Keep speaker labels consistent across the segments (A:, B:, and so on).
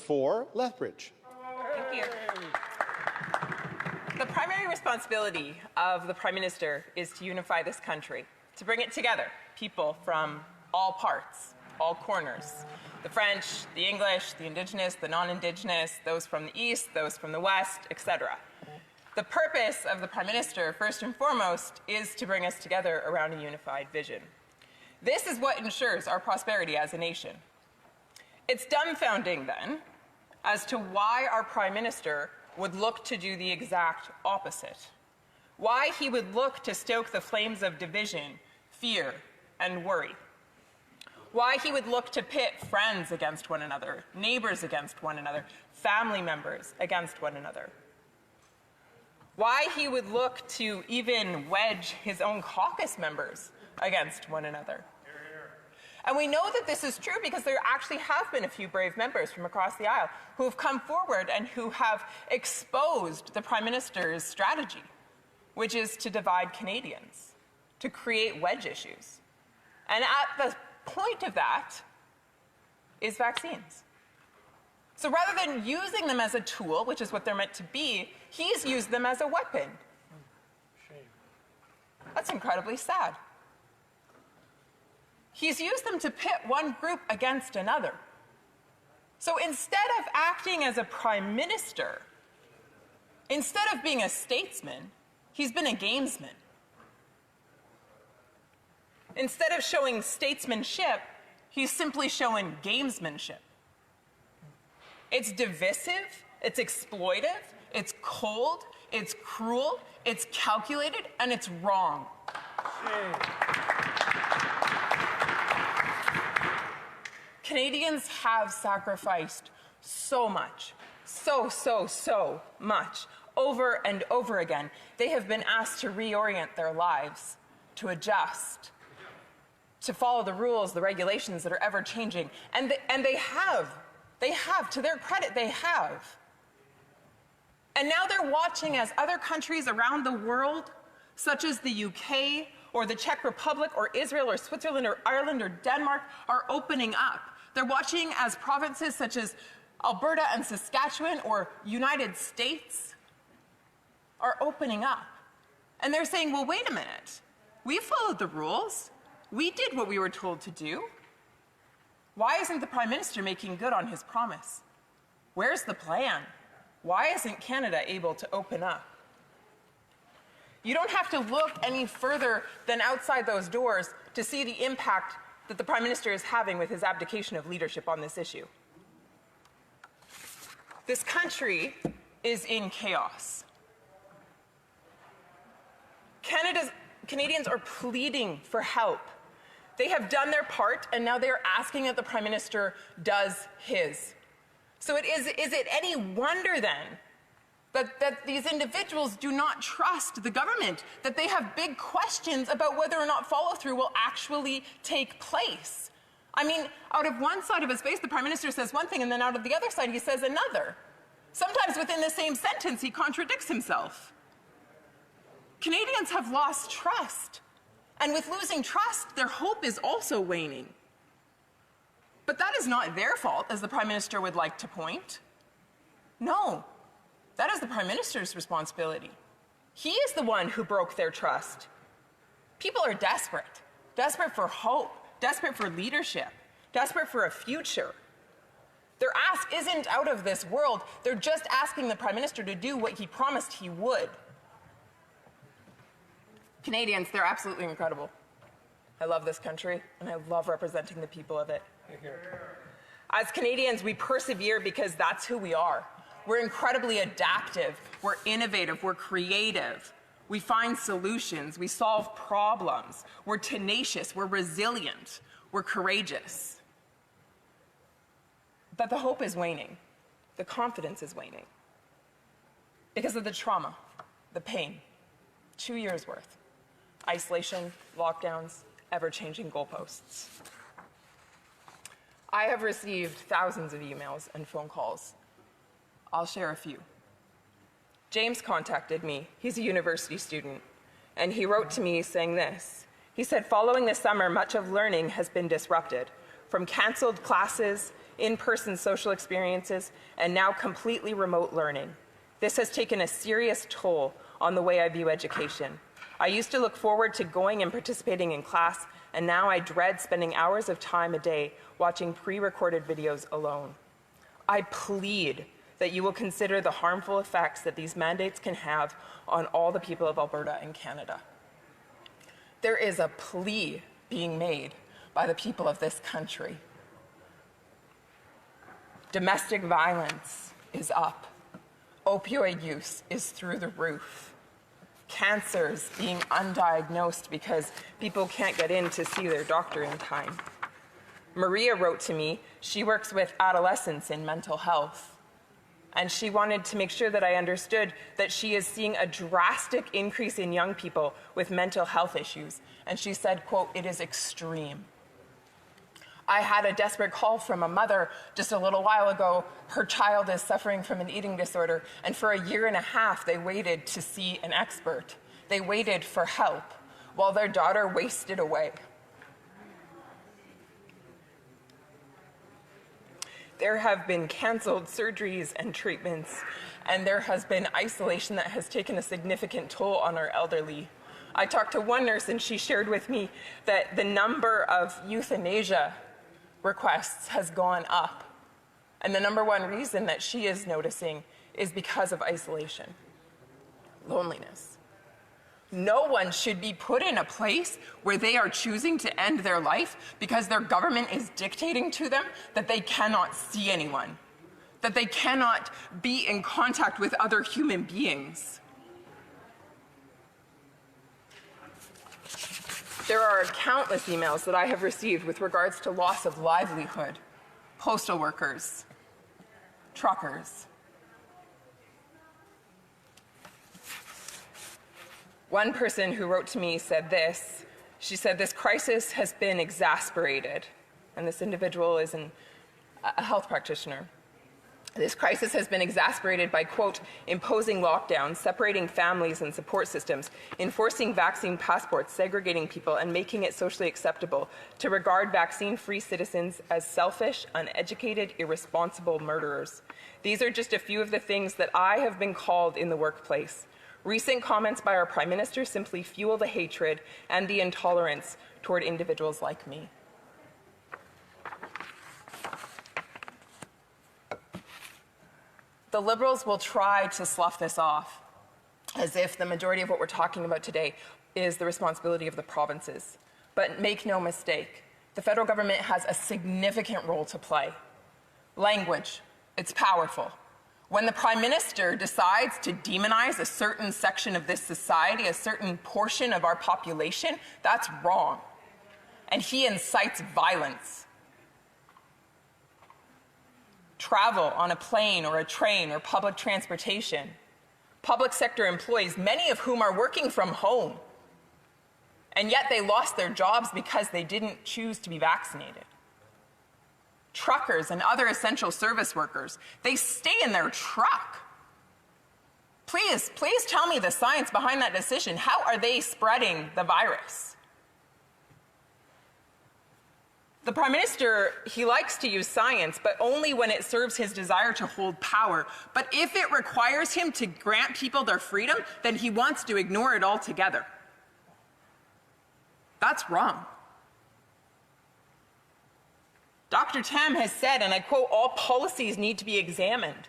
A: for Lethbridge.
B: Thank you. The primary responsibility of the Prime Minister is to unify this country, to bring it together, people from all parts, all corners. The French, the English, the Indigenous, the non-Indigenous, those from the East, those from the West, etc. The purpose of the Prime Minister, first and foremost, is to bring us together around a unified vision. This is what ensures our prosperity as a nation. It's dumbfounding, then, as to why our Prime Minister would look to do the exact opposite. Why he would look to stoke the flames of division, fear, and worry. Why he would look to pit friends against one another, neighbors against one another, family members against one another. Why he would look to even wedge his own caucus members against one another. And we know that this is true because there actually have been a few brave members from across the aisle who have come forward and who have exposed the Prime Minister's strategy, which is to divide Canadians, to create wedge issues. And at the point of that is vaccines. So rather than using them as a tool, which is what they're meant to be, he's used them as a weapon. Shame. That's incredibly sad. He's used them to pit one group against another. So instead of acting as a Prime Minister, instead of being a statesman, he's been a gamesman. Instead of showing statesmanship, he's simply showing gamesmanship. It's divisive, it's exploitive, it's cold, it's cruel, it's calculated, and it's wrong. Canadians have sacrificed so much, so much, over and over again. They have been asked to reorient their lives, to adjust, to follow the rules, the regulations that are ever changing. And they have. They have. To their credit, they have. And now they're watching as other countries around the world, such as the UK or the Czech Republic or Israel or Switzerland or Ireland or Denmark, are opening up. They're watching as provinces such as Alberta and Saskatchewan or United States are opening up. And they're saying, well, wait a minute. We followed the rules. We did what we were told to do. Why isn't the Prime Minister making good on his promise? Where's the plan? Why isn't Canada able to open up? You don't have to look any further than outside those doors to see the impact that the Prime Minister is having with his abdication of leadership on this issue. This country is in chaos. Canadians are pleading for help. They have done their part, and now they are asking that the Prime Minister does his. So is it any wonder then that these individuals do not trust the government, that they have big questions about whether or not follow-through will actually take place? I mean, out of one side of his face, the Prime Minister says one thing, and then out of the other side, he says another. Sometimes within the same sentence, he contradicts himself. Canadians have lost trust. And with losing trust, their hope is also waning. But that is not their fault, as the Prime Minister would like to point. No, that is the Prime Minister's responsibility. He is the one who broke their trust. People are desperate, desperate for hope, desperate for leadership, desperate for a future. Their ask isn't out of this world. They're just asking the Prime Minister to do what he promised he would. Canadians, they're absolutely incredible. I love this country, and I love representing the people of it. As Canadians, we persevere because that's who we are. We're incredibly adaptive, we're innovative, we're creative. We find solutions, we solve problems, we're tenacious, we're resilient, we're courageous. But the hope is waning, the confidence is waning. Because of the trauma, the pain, 2 years worth. Isolation, lockdowns, ever-changing goalposts. I have received thousands of emails and phone calls. I'll share a few. James contacted me. He's a university student. And he wrote to me saying this. He said, following the summer, much of learning has been disrupted. From canceled classes, in-person social experiences, and now completely remote learning. This has taken a serious toll on the way I view education. I used to look forward to going and participating in class, and now I dread spending hours of time a day watching pre-recorded videos alone. I plead that you will consider the harmful effects that these mandates can have on all the people of Alberta and Canada. There is a plea being made by the people of this country. Domestic violence is up. Opioid use is through the roof. Cancers being undiagnosed because people can't get in to see their doctor in time. Maria wrote to me, she works with adolescents in mental health. And she wanted to make sure that I understood that she is seeing a drastic increase in young people with mental health issues. And she said, quote, "It is extreme." I had a desperate call from a mother just a little while ago. Her child is suffering from an eating disorder, and for a year and a half, they waited to see an expert. They waited for help while their daughter wasted away. There have been canceled surgeries and treatments, and there has been isolation that has taken a significant toll on our elderly. I talked to one nurse, and she shared with me that the number of euthanasia requests has gone up. And the number one reason that she is noticing is because of isolation, loneliness. No one should be put in a place where they are choosing to end their life because their government is dictating to them that they cannot see anyone, that they cannot be in contact with other human beings. There are countless emails that I have received with regards to loss of livelihood, postal workers, truckers. One person who wrote to me said this. She said, "This crisis has been exasperated," and this individual is a health practitioner. "This crisis has been exasperated by, quote, imposing lockdowns, separating families and support systems, enforcing vaccine passports, segregating people, and making it socially acceptable to regard vaccine-free citizens as selfish, uneducated, irresponsible murderers. These are just a few of the things that I have been called in the workplace. Recent comments by our Prime Minister simply fuel the hatred and the intolerance toward individuals like me." The Liberals will try to slough this off as if the majority of what we're talking about today is the responsibility of the provinces. But make no mistake, the federal government has a significant role to play. Language, it's powerful. When the Prime Minister decides to demonize a certain section of this society, a certain portion of our population, that's wrong. And he incites violence. Travel on a plane or a train or public transportation. Public sector employees, many of whom are working from home, and yet they lost their jobs because they didn't choose to be vaccinated. Truckers and other essential service workers, they stay in their truck. Please tell me the science behind that decision. How are they spreading the virus? The Prime Minister, he likes to use science, but only when it serves his desire to hold power. But if it requires him to grant people their freedom, then he wants to ignore it altogether. That's wrong. Dr. Tam has said, and I quote, "All policies need to be examined."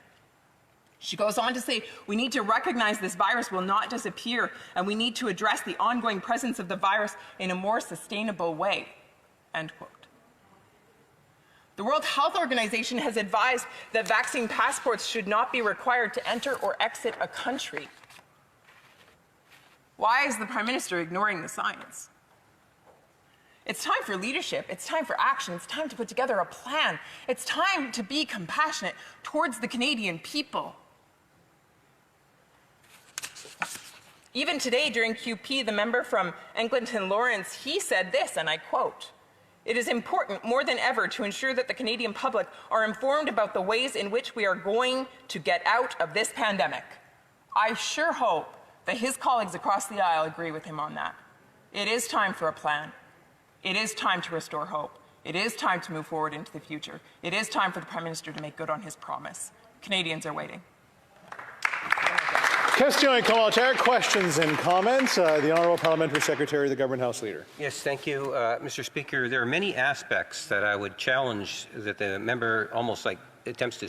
B: She goes on to say, "We need to recognize this virus will not disappear, and we need to address the ongoing presence of the virus in a more sustainable way," end quote. The World Health Organization has advised that vaccine passports should not be required to enter or exit a country. Why is the Prime Minister ignoring the science? It's time for leadership. It's time for action. It's time to put together a plan. It's time to be compassionate towards the Canadian people. Even today during QP, the member from Eglinton Lawrence, he said this, and I quote, "It is important more than ever to ensure that the Canadian public are informed about the ways in which we are going to get out of this pandemic." I sure hope that his colleagues across the aisle agree with him on that. It is time for a plan. It is time to restore hope. It is time to move forward into the future. It is time for the Prime Minister to make good on his promise. Canadians are waiting.
A: Question commentaire, questions and comments. The Honourable Parliamentary Secretary, the Government House Leader.
C: Yes, thank you, Mr. Speaker. There are many aspects that I would challenge that the member almost like attempts to